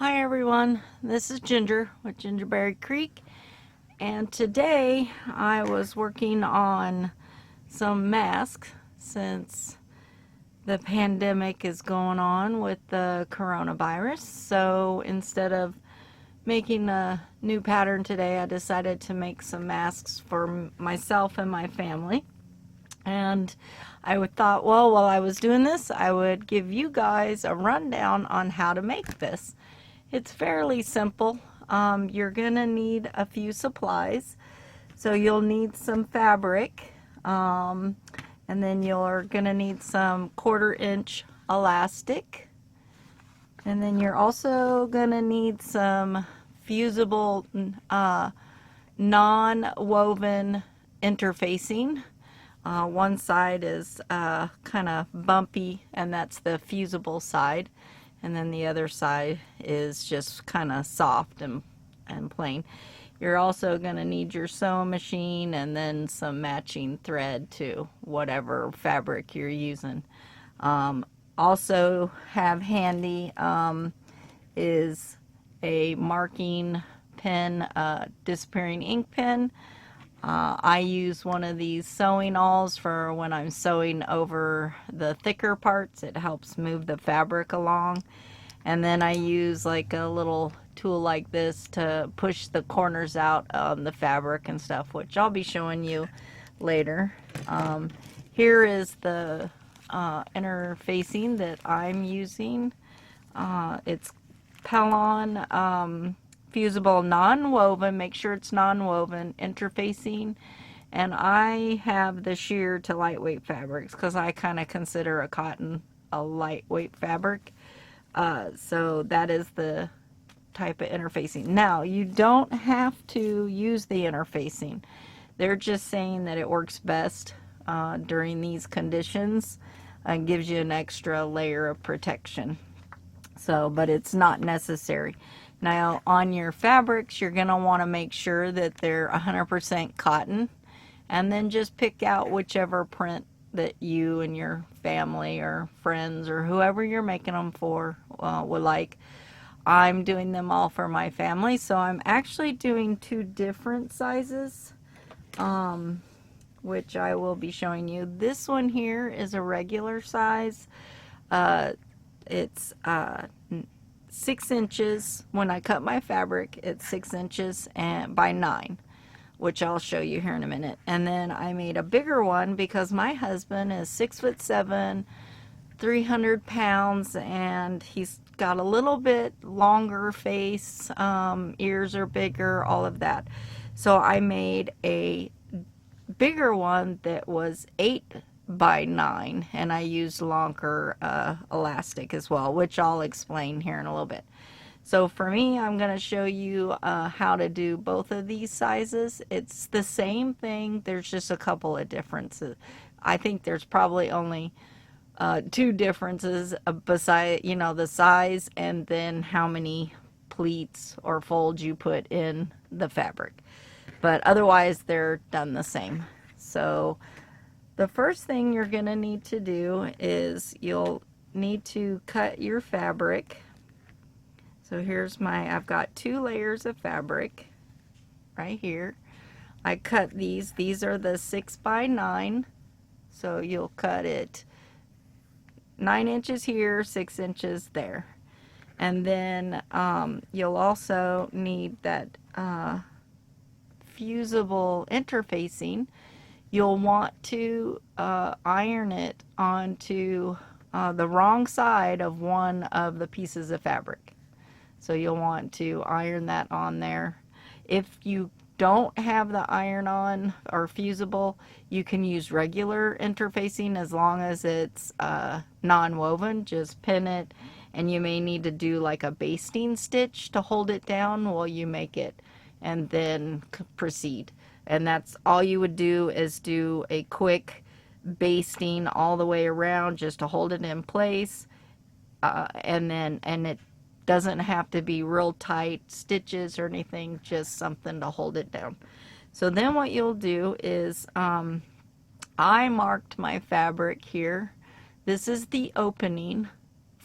Hi everyone, this is Ginger with Gingerberry Creek, and today I was working on some masks since the pandemic is going on with the coronavirus. So instead of making a new pattern today, I decided to make some masks for myself and my family. And I thought, well, while I was doing this, I would give you guys a rundown on how to make this. It's fairly simple. You're going to need a few supplies. So you'll need some fabric, and then you're going to need some 1/4-inch elastic. And then you're also going to need some fusible non-woven interfacing. One side is kind of bumpy, and that's the fusible side. And then the other side is just kind of soft and plain. You're also going to need your sewing machine and then some matching thread to whatever fabric you're using. Also have handy is a marking pen, disappearing ink pen. I use one of these sewing awls for when I'm sewing over the thicker parts. It helps move the fabric along. And then I use like a little tool like this to push the corners out on the fabric and stuff, which I'll be showing you later. Here is the interfacing that I'm using. It's Pellon Fusible non-woven. Make sure it's non-woven interfacing. And I have the sheer to lightweight fabrics because I kind of consider a cotton a lightweight fabric. So that is the type of interfacing. Now, you don't have to use the interfacing. They're just saying that it works best during these conditions and gives you an extra layer of protection. So, but it's not necessary. Now, on your fabrics, you're going to want to make sure that they're 100% cotton, and then just pick out whichever print that you and your family or friends or whoever you're making them for would like. I'm doing them all for my family, so I'm actually doing 2 different sizes, which I will be showing you. This one here is a regular size. It's 6 inches. When I cut my fabric, it's 6 inches and by 9, which I'll show you here in a minute. And then I made a bigger one because my husband is 6'7", 300 pounds, and he's got a little bit longer face, ears are bigger, all of that. So I made a bigger one that was 8 by 9, and I used longer elastic as well, which I'll explain here in a little bit. So for me, I'm going to show you how to do both of these sizes. It's the same thing, there's just a couple of differences. I think there's probably only 2 differences beside, you know, the size and then how many pleats or folds you put in the fabric. But otherwise, they're done the same. So the first thing you're going to need to do is you'll need to cut your fabric. So here's I've got 2 layers of fabric right here. I cut these are the 6 by 9. So you'll cut it 9 inches here, 6 inches there. And then you'll also need that fusible interfacing. You'll want to iron it onto the wrong side of one of the pieces of fabric. So you'll want to iron that on there. If you don't have the iron on or fusible, you can use regular interfacing as long as it's non-woven. Just pin it, and you may need to do like a basting stitch to hold it down while you make it, and then proceed. And that's all you would do, is do a quick basting all the way around just to hold it in place, and it doesn't have to be real tight stitches or anything, just something to hold it down. So then what you'll do is I marked my fabric here. This is the opening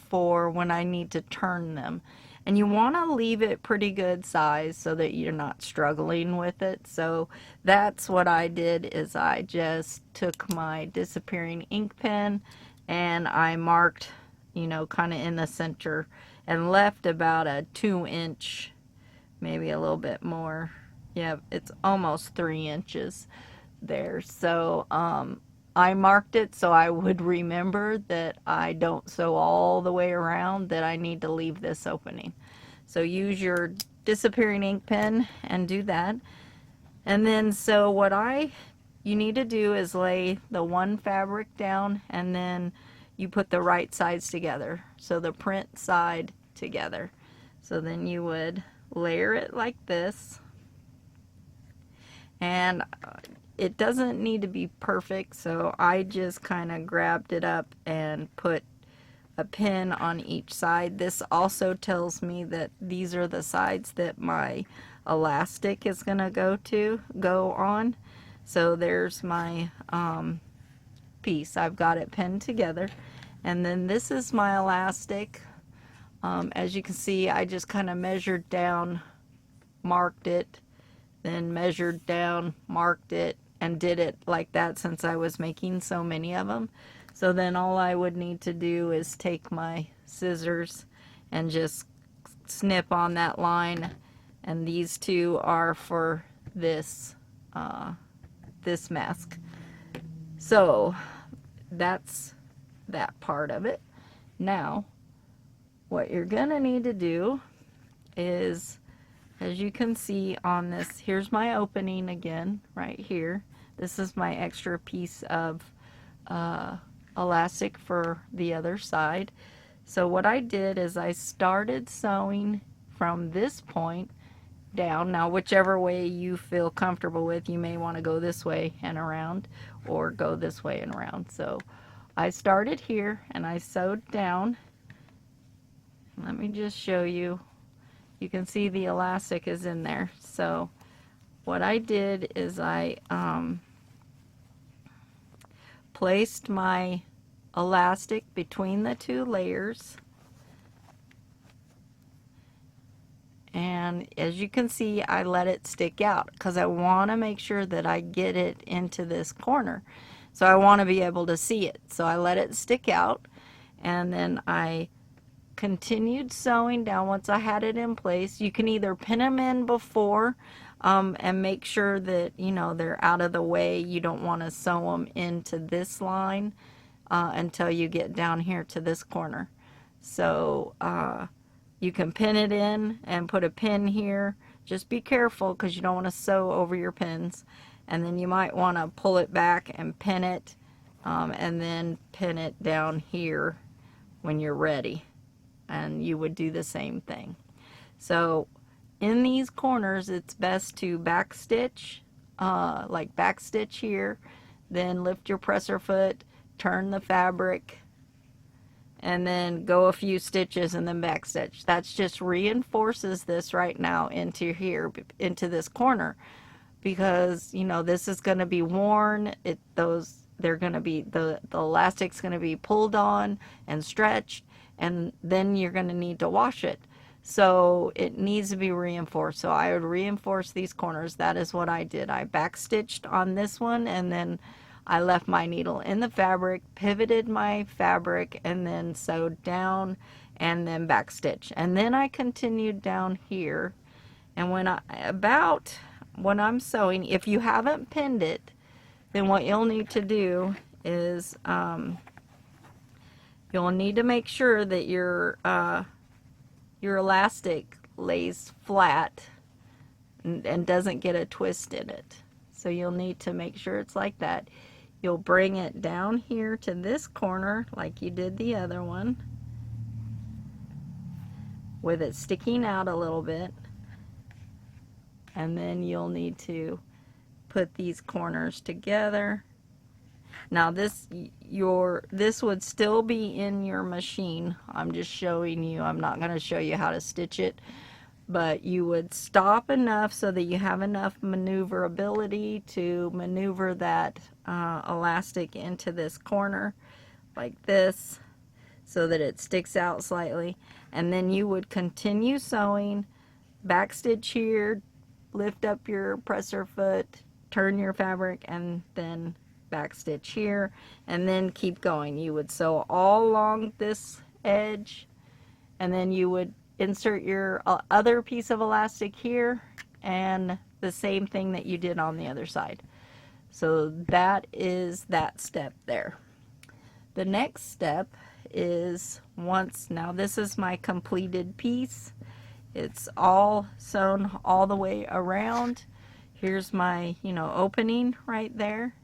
for when I need to turn them. and you want to leave it pretty good size so that you're not struggling with it. So that's what I did, is I just took my disappearing ink pen and I marked, you know, kind of in the center, and left about a 2-inch, maybe a little bit more. Yeah, it's almost 3 inches there. So I marked it so I would remember that I don't sew all the way around, that I need to leave this opening. So use your disappearing ink pen and do that. And then so what you need to do is lay the one fabric down, and then you put the right sides together, so the print side together. So then you would layer it like this, and it doesn't need to be perfect, so I just kind of grabbed it up and put a pin on each side. This also tells me that these are the sides that my elastic is going to go on. So there's my piece. I've got it pinned together, and then this is my elastic. As you can see, I just kind of measured down, marked it, then measured down, marked it, and did it like that since I was making so many of them. So then all I would need to do is take my scissors and just snip on that line, and these two are for this this mask. So that's that part of it. Now what you're gonna need to do is, as you can see on this, here's my opening again right here. This is my extra piece of elastic for the other side. So what I did is I started sewing from this point down. Now whichever way you feel comfortable with, you may want to go this way and around, or go this way and around. So I started here and I sewed down. Let me just show you. You can see the elastic is in there. So what I did is I placed my elastic between the two layers, and as you can see, I let it stick out because I want to make sure that I get it into this corner. So I want to be able to see it. So I let it stick out, and then I continued sewing down. Once I had it in place, you can either pin them in before and make sure that, you know, they're out of the way. You don't want to sew them into this line until you get down here to this corner. So you can pin it in and put a pin here. Just be careful because you don't want to sew over your pins. And then you might want to pull it back and pin it, and then pin it down here when you're ready. And you would do the same thing. So in these corners, it's best to backstitch, like backstitch here, then lift your presser foot, turn the fabric, and then go a few stitches and then backstitch. That's just reinforces this right now into here, into this corner, because, you know, this is going to be worn. They're going to be, the elastic's going to be pulled on and stretched, and then you're going to need to wash it. So it needs to be reinforced. So I would reinforce these corners. That is what I did. I backstitched on this one, and then I left my needle in the fabric, pivoted my fabric, and then sewed down and then backstitch. And then I continued down here. And when I'm sewing, if you haven't pinned it, then what you'll need to do is you'll need to make sure that your elastic lays flat and doesn't get a twist in it. So you'll need to make sure it's like that. You'll bring it down here to this corner like you did the other one, with it sticking out a little bit. And then you'll need to put these corners together. Now this would still be in your machine. I'm just showing you. I'm not going to show you how to stitch it, but you would stop enough so that you have enough maneuverability to maneuver that elastic into this corner like this, so that it sticks out slightly. and then you would continue sewing, back stitch here, lift up your presser foot, turn your fabric, and then back stitch here, and then keep going. You would sew all along this edge, and then you would insert your other piece of elastic here, and the same thing that you did on the other side. So that is that step there. The next step is now this is my completed piece. It's all sewn all the way around. Here's my, opening right there.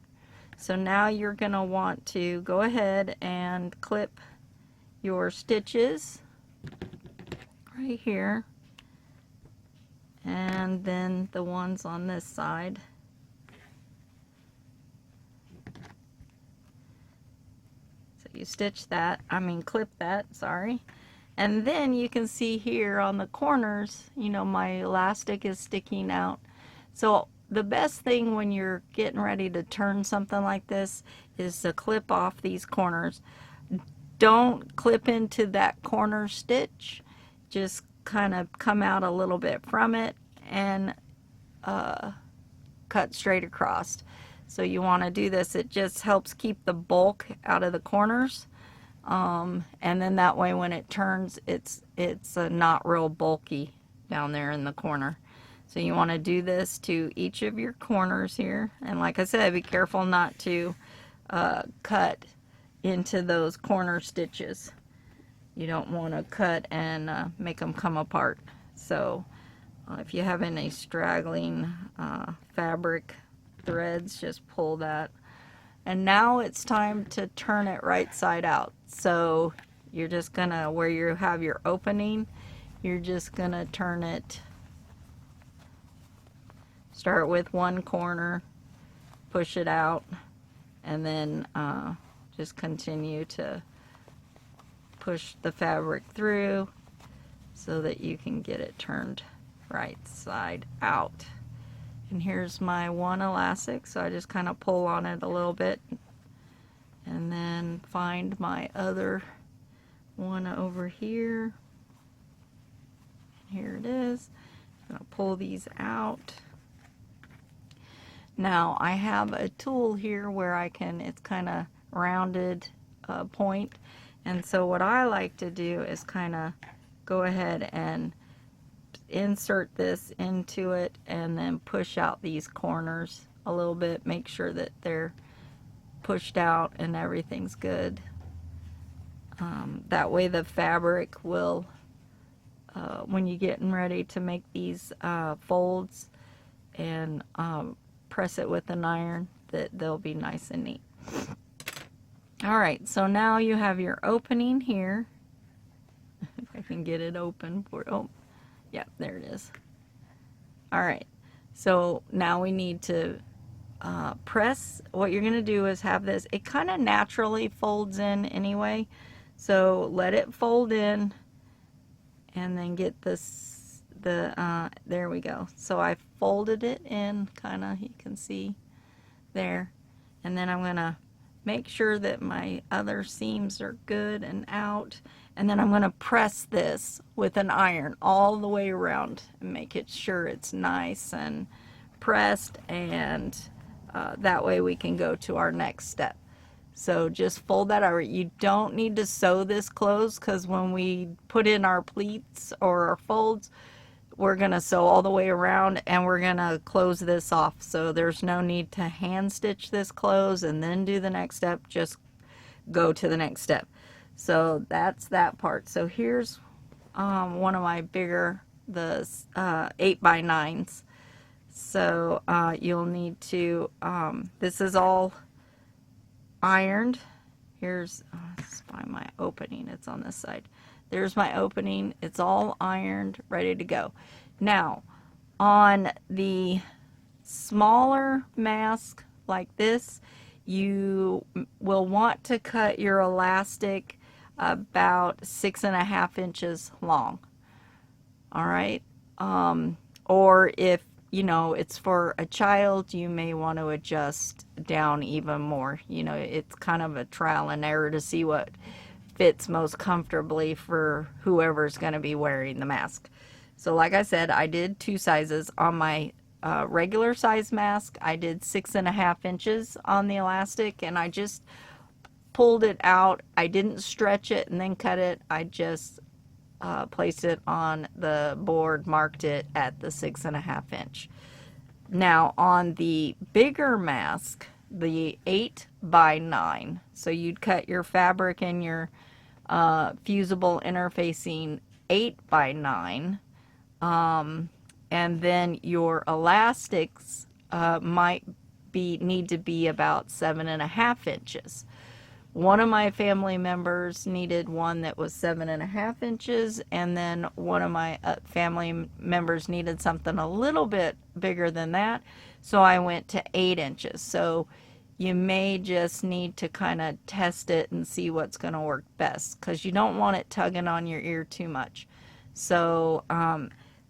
So now you're going to want to go ahead and clip your stitches right here, and then the ones on this side. So you stitch that, clip that, sorry. And then you can see here on the corners, my elastic is sticking out. So the best thing when you're getting ready to turn something like this is to clip off these corners. Don't clip into that corner stitch. Just kind of come out a little bit from it and cut straight across. So you want to do this. It just helps keep the bulk out of the corners. And then that way when it turns, it's not real bulky down there in the corner. So you want to do this to each of your corners here. And like I said, be careful not to cut into those corner stitches. You don't want to cut and make them come apart. So if you have any straggling fabric threads, just pull that. And now it's time to turn it right side out. So you're just gonna, where you have your opening, you're just gonna turn it, start with one corner, push it out, and then just continue to push the fabric through so that you can get it turned right side out. And here's my one elastic, so I just kind of pull on it a little bit and then find my other one over here. Here it is. I'm going to pull these out. Now I have a tool here where I can, it's kind of rounded point, and so what I like to do is kind of go ahead and insert this into it and then push out these corners a little bit, make sure that they're pushed out and everything's good. That way the fabric will, when you're getting ready to make these folds and press it with an iron, that they'll be nice and neat. Alright, so now you have your opening here. If I can get it open for, oh, yeah, there it is. Alright, so now we need to press. What you're going to do is have this, it kind of naturally folds in anyway, so let it fold in and then get this, there we go. So I folded it in, kind of, you can see there, and then I'm going to make sure that my other seams are good and out, and then I'm going to press this with an iron all the way around and make it sure it's nice and pressed, and that way we can go to our next step. So just fold that over. You don't need to sew this closed, because when we put in our pleats or our folds, we're going to sew all the way around and we're going to close this off. So there's no need to hand stitch this closed and then do the next step. Just go to the next step. So that's that part. So here's one of my bigger, the 8x9s. So you'll need to, this is all ironed. Here's, let's find my opening. It's on this side. There's my opening. It's all ironed, ready to go. Now, on the smaller mask like this, you will want to cut your elastic about 6.5 inches long. All right. Or if it's for a child, you may want to adjust down even more. It's kind of a trial and error to see what fits most comfortably for whoever's going to be wearing the mask. So like I said, I did 2 sizes. On my regular size mask, I did 6.5 inches on the elastic, and I just pulled it out. I didn't stretch it and then cut it. I just placed it on the board, marked it at the 6.5 inch. Now on the bigger mask, the 8 by 9, so you'd cut your fabric and your fusible interfacing 8 by 9, and then your elastics might need to be about 7.5 inches. One of my family members needed one that was 7.5 inches, and then one of my family members needed something a little bit bigger than that, so I went to 8 inches. So you may just need to kind of test it and see what's going to work best, because you don't want it tugging on your ear too much. So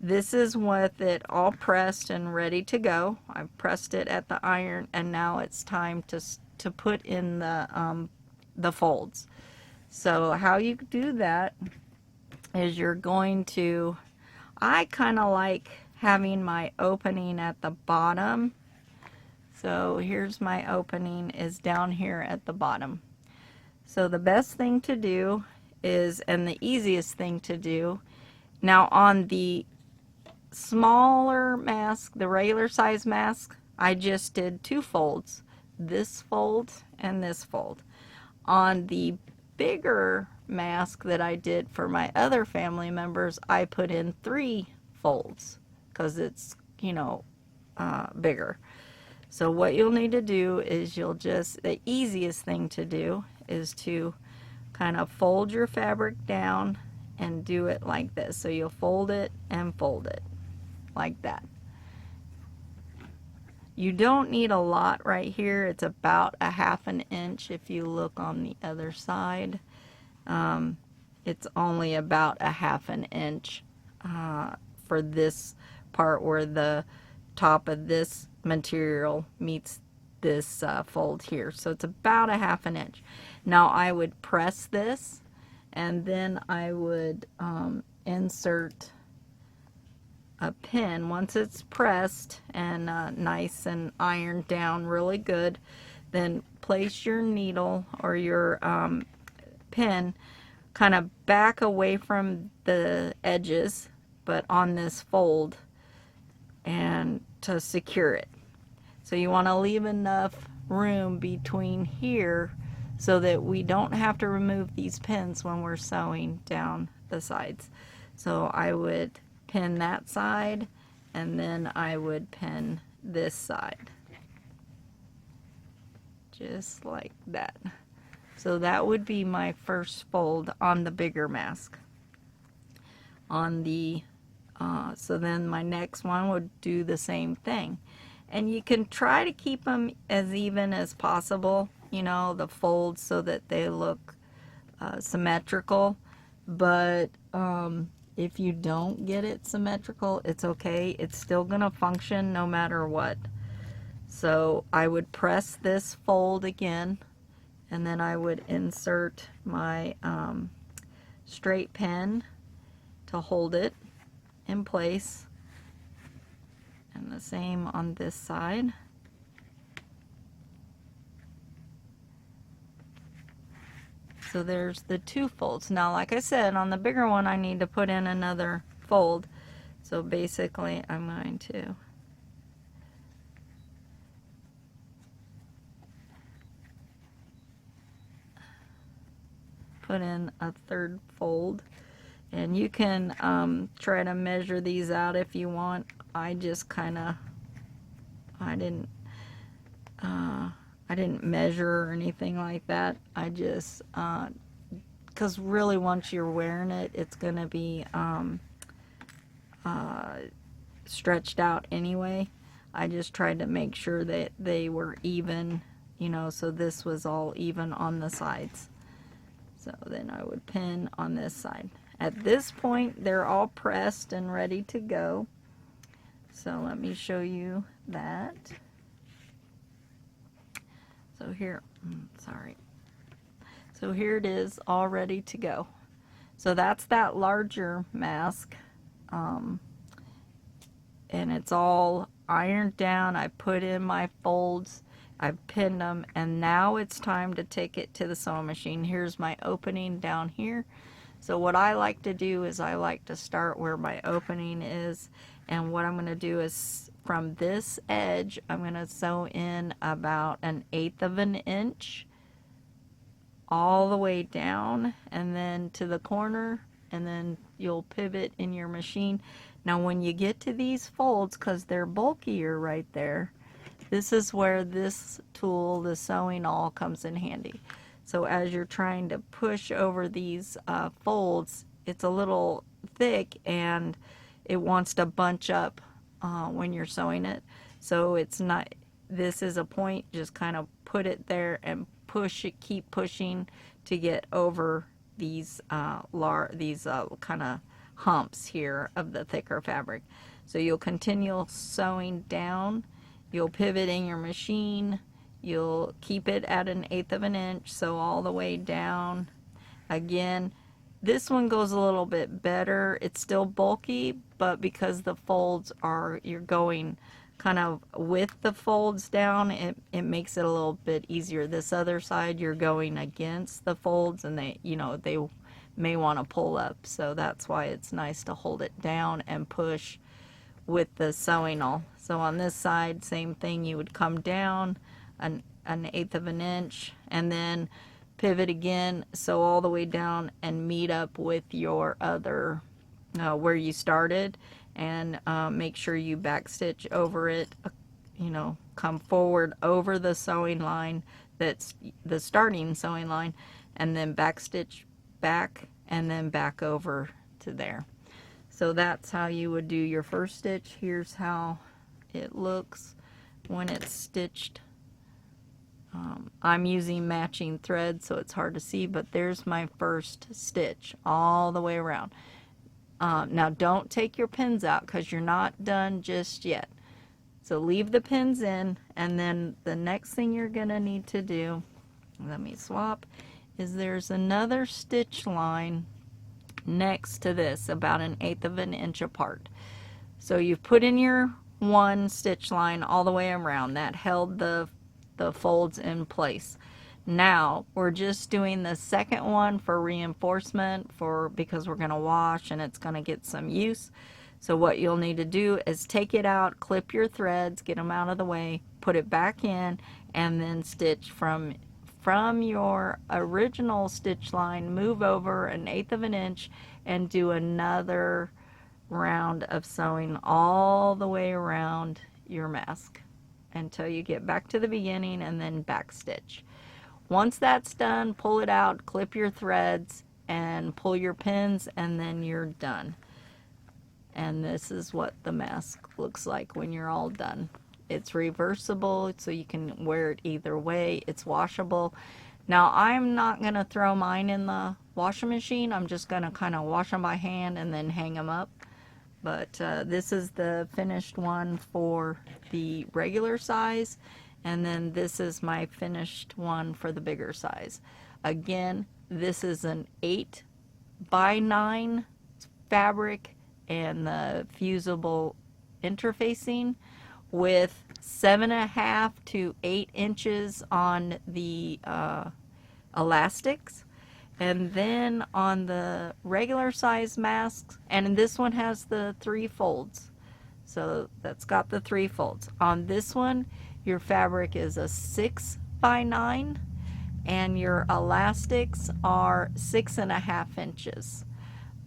this is with it all pressed and ready to go. I've pressed it at the iron, and now it's time to put in the folds. So how you do that is you're going to, I kind of like having my opening at the bottom. So here's my opening is down here at the bottom. So the best thing to do is, and the easiest thing to do, now on the smaller mask, the regular size mask, I just did 2 folds, this fold and this fold. On the bigger mask that I did for my other family members, I put in 3 folds because it's, you know, bigger. So what you'll need to do is the easiest thing to do is to kind of fold your fabric down and do it like this. So you'll fold it and fold it like that. You don't need a lot right here. It's about 1/2 inch if you look on the other side. It's only about 1/2 inch for this part where the top of this material meets this fold here. So it's about 1/2 inch. Now I would press this, and then I would insert a pin. Once it's pressed and nice and ironed down really good, then place your needle or your pin kind of back away from the edges, but on this fold, and to secure it. So you want to leave enough room between here so that we don't have to remove these pins when we're sewing down the sides. So I would pin that side, and then I would pin this side, just like that. So that would be my first fold on the bigger mask. On the so then my next one would do the same thing, and you can try to keep them as even as possible, you know, the folds, so that they look symmetrical. But if you don't get it symmetrical, it's okay. It's still gonna function no matter what. So I would press this fold again, and then I would insert my straight pin to hold it in place, and the same on this side. So there's the 2 folds. Now, like I said, on the bigger one I need to put in another fold. So basically I'm going to put in a 3rd fold, and you can try to measure these out if you want. I just kind of, I didn't measure or anything like that. I just, because really once you're wearing it, it's going to be stretched out anyway. I just tried to make sure that they were even, you know, so this was all even on the sides. So then I would pin on this side. At this point, they're all pressed and ready to go. So let me show you that. So here, sorry. So here it is, all ready to go. So that's that larger mask. Um, and it's all ironed down. I put in my folds, I've pinned them, and now it's time to take it to the sewing machine. Here's my opening down here. So what I like to do is I like to start where my opening is, and what I'm going to do is from this edge I'm going to sew in about 1/8 of an inch all the way down and then to the corner, and then you'll pivot in your machine. Now when you get to these folds, because they're bulkier right there, this is where this tool, the sewing awl, comes in handy. So as you're trying to push over these folds, it's a little thick and it wants to bunch up when you're sewing it. So it's not, this is a point, just kind of put it there and push it, keep pushing to get over these kind of humps here of the thicker fabric. So you'll continue sewing down, you'll pivot in your machine, you'll keep it at 1/8 of an inch, so all the way down. Again, this one goes a little bit better. It's still bulky, but because the folds are, you're going kind of with the folds down, it makes it a little bit easier. This other side, you're going against the folds, and they, you know, they may want to pull up. So that's why it's nice to hold it down and push with the sewing awl. So on this side, same thing, you would come down 1/8 of an inch and then pivot again, so all the way down and meet up with your other where you started, and make sure you backstitch over it, you know, come forward over the sewing line that's the starting sewing line, and then backstitch back and then back over to there. So that's how you would do your first stitch. Here's how it looks when it's stitched. I'm using matching thread, so it's hard to see, but there's my first stitch all the way around. Now don't take your pins out because you're not done just yet. So leave the pins in, and then the next thing you're going to need to do, let me swap, is there's another stitch line next to this, about 1/8 of an inch apart. So you've put in your one stitch line all the way around. That held the folds in place. Now we're just doing the second one for reinforcement, because we're going to wash and it's going to get some use. So what you'll need to do is take it out, clip your threads, get them out of the way, put it back in, and then stitch from your original stitch line, move over 1/8 of an inch and do another round of sewing all the way around your mask until you get back to the beginning, and then back stitch. Once that's done, pull it out, clip your threads, and pull your pins, and then you're done. And this is what the mask looks like when you're all done. It's reversible, so you can wear it either way. It's washable. Now I'm not going to throw mine in the washing machine. I'm just going to kind of wash them by hand and then hang them up. But this is the finished one for the regular size, and then this is my finished one for the bigger size. Again, this is an 8x9 fabric and the fusible interfacing with 7.5 to 8 inches on the elastics. And then on the regular size masks, and this one has the 3 folds, so that's got the 3 folds. On this one, your fabric is a 6x9 and your elastics are 6.5 inches,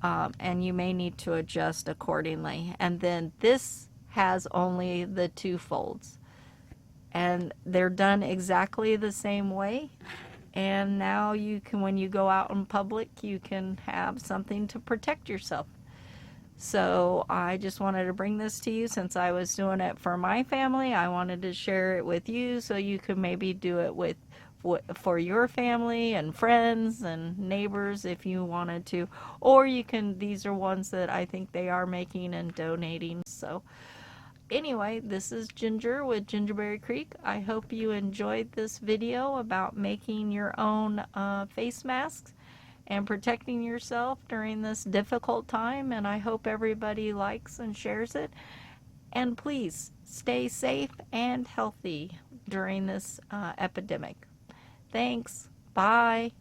and you may need to adjust accordingly. And then this has only the 2 folds, and they're done exactly the same way. And now you can, when you go out in public, you can have something to protect yourself. So I just wanted to bring this to you since I was doing it for my family. I wanted to share it with you so you could maybe do it for your family and friends and neighbors if you wanted to. Or you can, these are ones that I think they are making and donating. So anyway, this is Ginger with Gingerberry Creek. I hope you enjoyed this video about making your own face masks and protecting yourself during this difficult time, and I hope everybody likes and shares it. And please stay safe and healthy during this epidemic. Thanks. Bye.